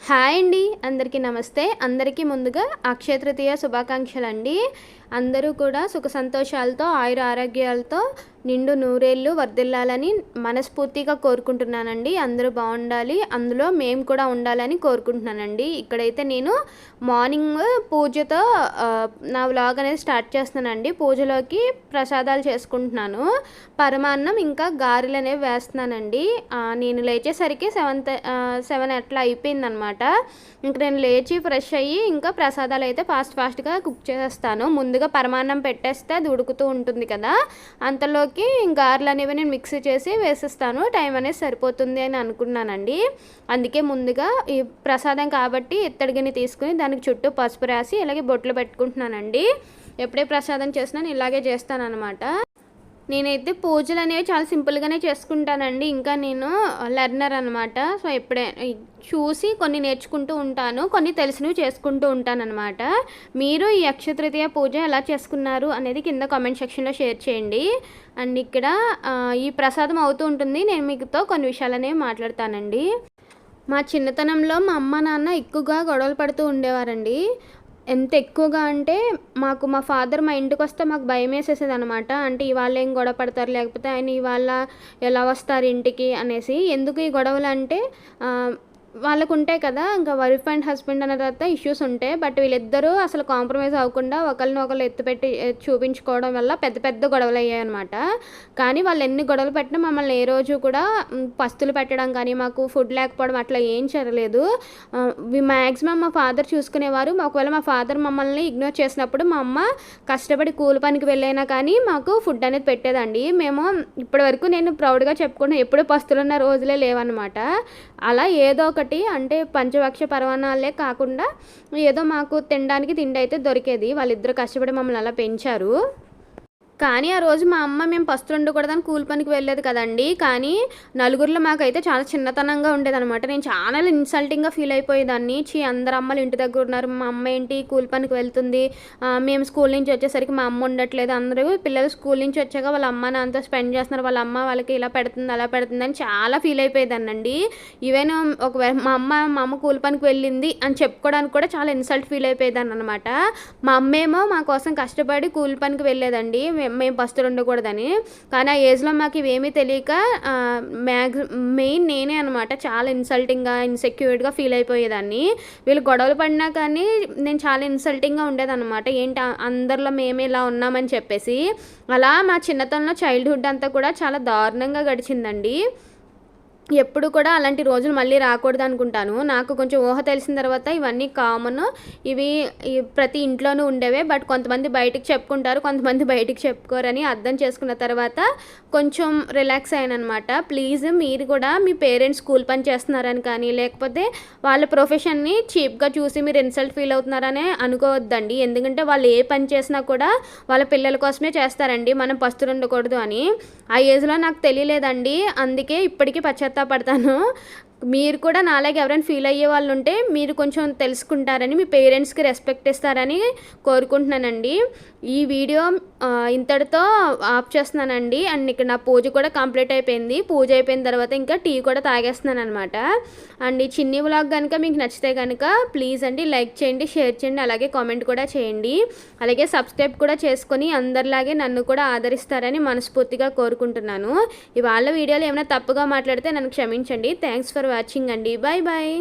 Hi అండి, అందరికీ నమస్తే. అందరికీ ముందుగా అక్షయ తృతీయ శుభాకాంక్షలండి. అందరూ కూడా సుఖ సంతోషాలతో ఆయుర ఆరోగ్యాలతో నిండు నూరేళ్ళు వర్ధిల్లాలని మనస్ఫూర్తిగా కోరుకుంటున్నానండి. అందరూ బాగుండాలి, అందులో మేము కూడా ఉండాలని కోరుకుంటున్నానండి. ఇక్కడైతే నేను మార్నింగ్ పూజతో నా వ్లాగ్ అనేది స్టార్ట్ చేస్తున్నానండి. పూజలోకి ప్రసాదాలు చేసుకుంటున్నాను. పరమాన్నం ఇంకా గారెలు అనేవి వేస్తున్నానండి. నేను లేచేసరికి 7 అట్లా అయిపోయిందనమాట. ఇంక నేను లేచి ఫ్రెష్ అయ్యి ఇంకా ప్రసాదాలు అయితే ఫాస్ట్గా కుక్ చేసేస్తాను. ముందుగా పరమాన్నం పెట్టేస్తే అది ఉడుకుతూ ఉంటుంది కదా, అంతలోకి గారెలు అనేవి నేను మిక్సీ చేసి వేసిస్తాను. టైం అనేది సరిపోతుంది అని అనుకున్నానండి. అందుకే ముందుగా ఈ ప్రసాదం కాబట్టి ఇత్తడి గిన్నె తీసుకుని దానికి చుట్టూ పసుపు రాసి ఇలాగే బొట్లు పెట్టుకుంటున్నానండి. ఎప్పుడే ప్రసాదం చేసినా నేను ఇలాగే చేస్తానన్నమాట. నేనైతే పూజలు అనేవి చాలా సింపుల్గానే చేసుకుంటానండి. ఇంకా నేను లెర్నర్ అనమాట. సో ఎప్పుడే చూసి కొన్ని నేర్చుకుంటూ ఉంటాను, కొన్ని తెలిసినవి చేసుకుంటూ ఉంటానన్నమాట. మీరు ఈ అక్షయ తృతీయ పూజ ఎలా చేసుకున్నారు అనేది కింద కామెంట్ సెక్షన్లో షేర్ చేయండి. అండ్ ఇక్కడ ఈ ప్రసాదం అవుతూ ఉంటుంది. నేను మీతో కొన్ని విషయాలు అనేవి మాట్లాడతానండి. మా చిన్నతనంలో మా అమ్మ నాన్న ఎక్కువగా గొడవలు పడుతూ ఉండేవారండి. ఎంత ఎక్కువగా అంటే మా ఫాదర్ మా ఇంటికి వస్తే మాకు భయం వేసేసేది అనమాట. అంటే ఇవాళ ఏం గొడవ పడతారు, లేకపోతే ఆయన ఇవాళ ఎలా వస్తారు ఇంటికి అనేసి. ఎందుకు ఈ గొడవలు అంటే వాళ్ళకు ఉంటాయి కదా, ఇంకా వైఫ్ అండ్ హస్బెండ్ అన్న తర్వాత ఇష్యూస్ ఉంటాయి. బట్ వీళ్ళిద్దరూ అసలు కాంప్రమైజ్ అవ్వకుండా ఒకరిని ఎత్తుపెట్టి చూపించుకోవడం వల్ల పెద్ద పెద్ద గొడవలు అయ్యాయి అనమాట. కానీ వాళ్ళు ఎన్ని గొడవలు పెట్టినా మమ్మల్ని ఏ రోజు కూడా పస్తులు పెట్టడం కానీ మాకు ఫుడ్ లేకపోవడం అట్లా ఏం జరగలేదు. మ్యాక్సిమం మా ఫాదర్ చూసుకునేవారు. ఒకవేళ మా ఫాదర్ మమ్మల్ని ఇగ్నోర్ చేసినప్పుడు మా అమ్మ కష్టపడి కూలి పనికి వెళ్ళైనా కానీ మాకు ఫుడ్ అనేది పెట్టేదండి. మేము ఇప్పటివరకు నేను ప్రౌడ్గా చెప్పుకున్నా ఎప్పుడు పస్తులున్న రోజులే లేవన్నమాట. అలా ఏదో ఒకటి అంటే పంచభక్ష పరమాన్నాలే కాకుండా ఏదో మాకు తినడానికి తిండి అయితే దొరికేది. వాళ్ళిద్దరు కష్టపడి మమ్మల్ని అలా పెంచారు. కానీ ఆ రోజు మా అమ్మ మేము పస్తులు ఉండకూడదని కూలి పనికి వెళ్ళేది కదండి. కానీ నలుగురిలో మాకైతే చాలా చిన్నతనంగా ఉండేదన్నమాట. నేను చాలా ఇన్సల్టింగ్గా ఫీల్ అయిపోయేదాన్ని. అందరు అమ్మలు ఇంటి దగ్గర ఉన్నారు, మా అమ్మ ఏంటి కూలి పనికి వెళ్తుంది, మేము స్కూల్ నుంచి వచ్చేసరికి మా అమ్మ ఉండట్లేదు, అందరూ పిల్లలు స్కూల్ నుంచి వచ్చాక వాళ్ళ అమ్మ నాన్నతో స్పెండ్ చేస్తున్నారు, వాళ్ళ అమ్మ వాళ్ళకి ఇలా పెడుతుంది అలా పెడుతుంది అని చాలా ఫీల్ అయిపోయేదాన్నండి. ఈవెన్ ఒకవేళ మా అమ్మ కూలి పనికి వెళ్ళింది అని చెప్పుకోవడానికి కూడా చాలా ఇన్సల్ట్ ఫీల్ అయిపోయేదాన్ని అనమాట. మా అమ్మేమో మా కోసం కష్టపడి కూలి పనికి వెళ్ళేదండి, మేము పస్తులు ఉండకూడదని. కానీ ఆ ఏజ్లో మాకు ఇవేమీ తెలియక మెయిన్ నేనే అనమాట చాలా ఇన్సల్టింగ్గా ఇన్సెక్యూర్డ్గా ఫీల్ అయిపోయేదాన్ని. వీళ్ళు గొడవలు పడినా కానీ నేను చాలా ఇన్సల్టింగ్గా ఉండేదన్నమాట. ఏంటి అందరిలో మేమే ఇలా ఉన్నామని చెప్పేసి. అలా మా చిన్నతనంలో చైల్డ్హుడ్ అంతా కూడా చాలా దారుణంగా గడిచిందండి. ఎప్పుడు కూడా అలాంటి రోజులు మళ్ళీ రాకూడదు అనుకుంటాను. నాకు కొంచెం ఊహ తెలిసిన తర్వాత ఇవన్నీ కామన్, ఇవి ప్రతి ఇంట్లోనూ ఉండేవే. బట్ కొంతమంది బయటికి చెప్పుకుంటారు, కొంతమంది బయటికి చెప్పుకోరని అర్థం చేసుకున్న తర్వాత కొంచెం రిలాక్స్ అయ్యానమాట. ప్లీజ్ మీరు కూడా మీ పేరెంట్స్ స్కూల్ పని చేస్తున్నారని కానీ లేకపోతే వాళ్ళ ప్రొఫెషన్ని చీప్గా చూసి మీరు ఇన్సల్ట్ ఫీల్ అవుతున్నారనే అనుకోవద్దండి. ఎందుకంటే వాళ్ళు ఏ పని చేసినా కూడా వాళ్ళ పిల్లల కోసమే చేస్తారండి, మనం పస్తులు ఉండకూడదు అని. ఆ ఏజ్లో నాకు తెలియలేదండి, అందుకే ఇప్పటికీ పడతాను. మీరు కూడా నాలాగే ఎవరైనా ఫీల్ అయ్యే వాళ్ళు ఉంటే మీరు కొంచెం తెలుసుకుంటారని, మీ పేరెంట్స్కి రెస్పెక్ట్ ఇస్తారని కోరుకుంటున్నానండి. ఈ వీడియో ఇంతటితో ఆఫ్ చేస్తున్నానండి. అండ్ ఇక్కడ నా పూజ కూడా కంప్లీట్ అయిపోయింది. పూజ అయిపోయిన తర్వాత ఇంకా టీ కూడా తాగేస్తున్నాను అనమాట. అండ్ ఈ చిన్ని వ్లాగ్ కనుక మీకు నచ్చితే కనుక ప్లీజ్ అండి లైక్ చేయండి, షేర్ చేయండి, అలాగే కామెంట్ కూడా చేయండి. అలాగే సబ్స్క్రైబ్ కూడా చేసుకొని అందరిలాగే నన్ను కూడా ఆదరిస్తారని మనస్ఫూర్తిగా కోరుకుంటున్నాను. ఇవాళ వీడియోలో ఏమైనా తప్పుగా మాట్లాడితే నన్ను క్షమించండి. థ్యాంక్స్ ఫర్ వాచింగ్ అండి. Bye bye.